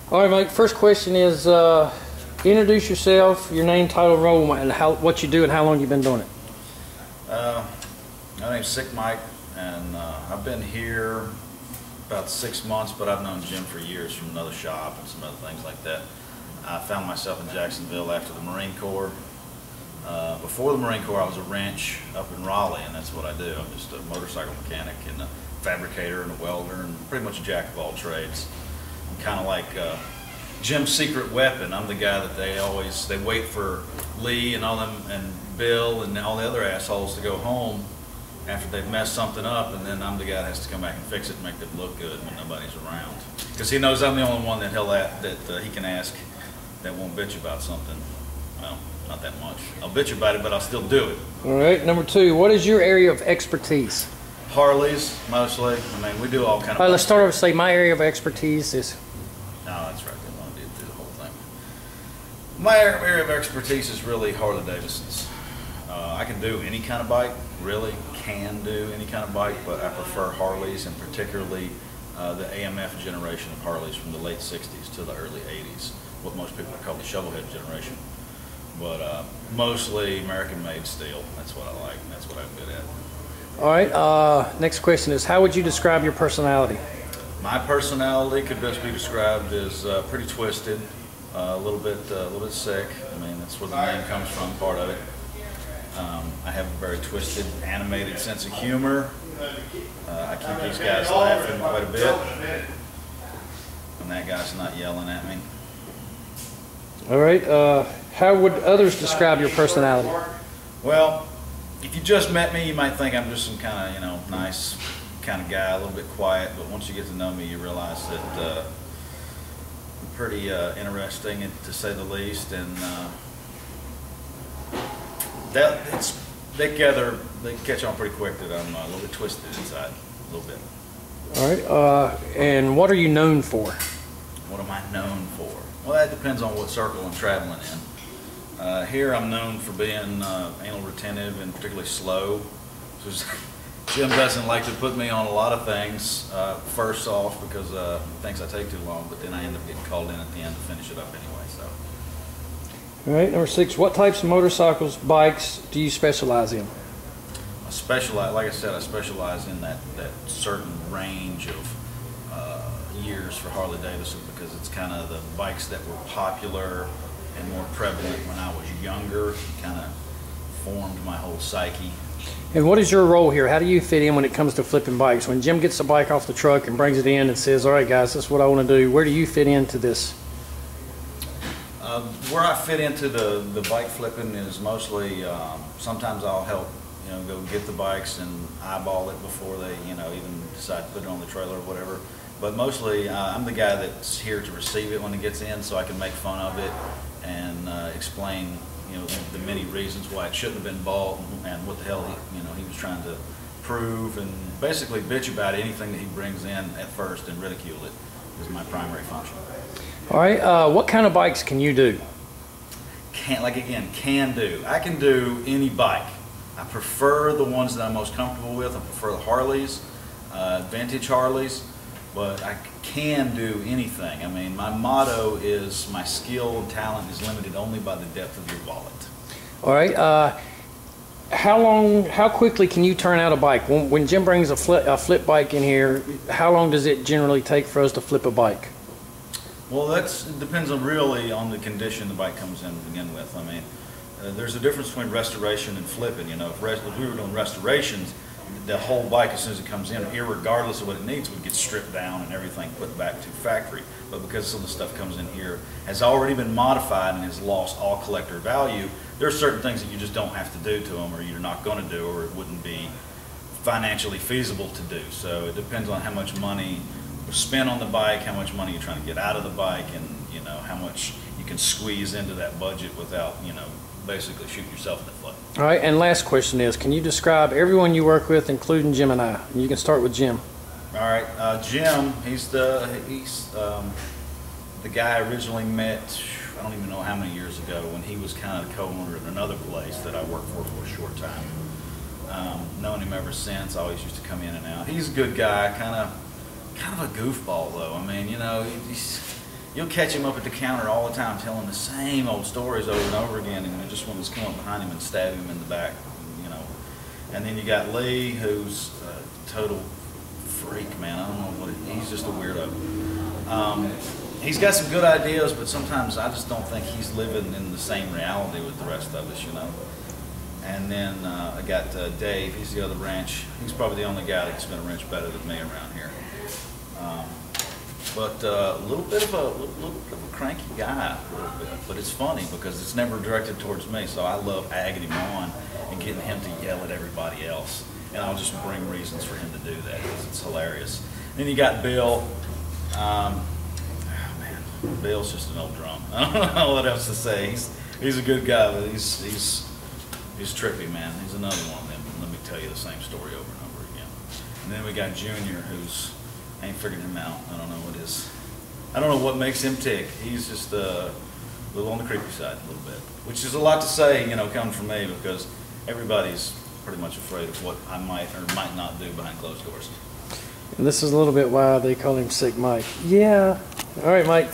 All right, Mike. First question is, introduce yourself, your name, title, role, and what you do, and how long you've been doing it. My name's Mike, and I've been here about 6 months, but I've known Jim for years from another shop and some other things like that. I found myself in Jacksonville after the Marine Corps. Before the Marine Corps, I was a wrench up in Raleigh, and that's what I do. I'm just a motorcycle mechanic and a fabricator and a welder and pretty much a jack of all trades. I'm kind of like Jim's secret weapon. I'm the guy that they wait for Lee and all them and Bill and all the other assholes to go home after they've messed something up, and then I'm the guy that has to come back and fix it and make them look good when nobody's around. Because he knows I'm the only one that he can ask that won't bitch about something. Well, not that much. I'll bitch about it, but I'll still do it. All right. Number two, what is your area of expertise? Harleys, mostly. I mean, we do all kind of. All right, let's start over. Say my area of expertise is. No, that's right. They want to do the whole thing. My area of expertise is really Harley Davidsons. I can do any kind of bike. Really can do any kind of bike, but I prefer Harleys, and particularly the AMF generation of Harleys from the late '60s to the early '80s. What most people call the shovelhead generation. But mostly American-made steel. That's what I like, and that's what I'm good at. All right. Next question is, how would you describe your personality? My personality could best be described as pretty twisted, a little bit sick. I mean, that's where the name comes from, part of it. I have a very twisted, animated sense of humor. I keep these guys laughing quite a bit, and that guy's not yelling at me. All right. How would others describe your personality? Well, if you just met me, you might think I'm just some kind of, nice kind of guy, a little bit quiet. But once you get to know me, you realize that I'm pretty interesting, to say the least. And they catch on pretty quick that I'm a little bit twisted inside, a little bit. All right. And what are you known for? What am I known for? Well, that depends on what circle I'm traveling in. Here I'm known for being anal retentive and particularly slow. So Jim doesn't like to put me on a lot of things, first off, because he thinks I take too long, but then I end up getting called in at the end to finish it up anyway. So. All right, number 6, what types of motorcycles, bikes do you specialize in? Like I said, I specialize in that certain range of years for Harley Davidson, because it's kind of the bikes that were popular and more prevalent when I was younger. It kind of formed my whole psyche. And what is your role here? How do you fit in when it comes to flipping bikes? When Jim gets the bike off the truck and brings it in and says, all right guys, this is what I want to do, where do you fit into this? Where I fit into the bike flipping is mostly, sometimes I'll help go get the bikes and eyeball it before they even decide to put it on the trailer or whatever. But mostly I'm the guy that's here to receive it when it gets in, so I can make fun of it and explain the many reasons why it shouldn't have been bought and what the hell he was trying to prove, and basically bitch about anything that he brings in at first and ridicule it is my primary function. All right, what kind of bikes can you do? Can do. I can do any bike. I prefer the ones that I'm most comfortable with. I prefer the Harleys, vintage Harleys, but I can do anything. I mean, my motto is my skill and talent is limited only by the depth of your wallet. All right. How quickly can you turn out a bike? When Jim brings a flip bike in here, how long does it generally take for us to flip a bike? Well, it depends really on the condition the bike comes in to begin with. I mean, there's a difference between restoration and flipping. If we were doing restorations, the whole bike, as soon as it comes in, irregardless of what it needs, would get stripped down and everything put back to factory. But because some of the stuff comes in here has already been modified and has lost all collector value, there are certain things that you just don't have to do to them, or you're not going to do, or it wouldn't be financially feasible to do. So it depends on how much money was spent on the bike, how much money you're trying to get out of the bike, and how much you can squeeze into that budget without basically shoot yourself in the foot. All right, and last question is, can you describe everyone you work with, including Jim and I? And you can start with Jim. All right, Jim, he's the guy I originally met, I don't even know how many years ago, when he was kind of the co-owner of another place that I worked for a short time. Known him ever since. Always used to come in and out. He's a good guy, kind of a goofball though. I mean, you'll catch him up at the counter all the time telling the same old stories over and over again, and you just want to come up behind him and stab him in the back, you know. And then you got Lee, who's a total freak, man. I don't know what he's just a weirdo. He's got some good ideas, but sometimes I just don't think he's living in the same reality with the rest of us, you know. And then I got Dave. He's the other wrench. He's probably the only guy that can spin a wrench better than me around here. But a little bit of a cranky guy, a little bit. But it's funny because it's never directed towards me. So I love agging him on and getting him to yell at everybody else. And I'll just bring reasons for him to do that because it's hilarious. Then you got Bill. Bill's just an old drum. I don't know what else to say. He's a good guy, but he's trippy, man. He's another one of them. Let me tell you the same story over and over again. And then we got Junior, who's I ain't figured him out. I don't know what makes him tick. He's just a little on the creepy side, a little bit, which is a lot to say, you know, coming from me because everybody's pretty much afraid of what I might or might not do behind closed doors. And this is a little bit why they call him Sick Mike. Yeah. All right, Mike.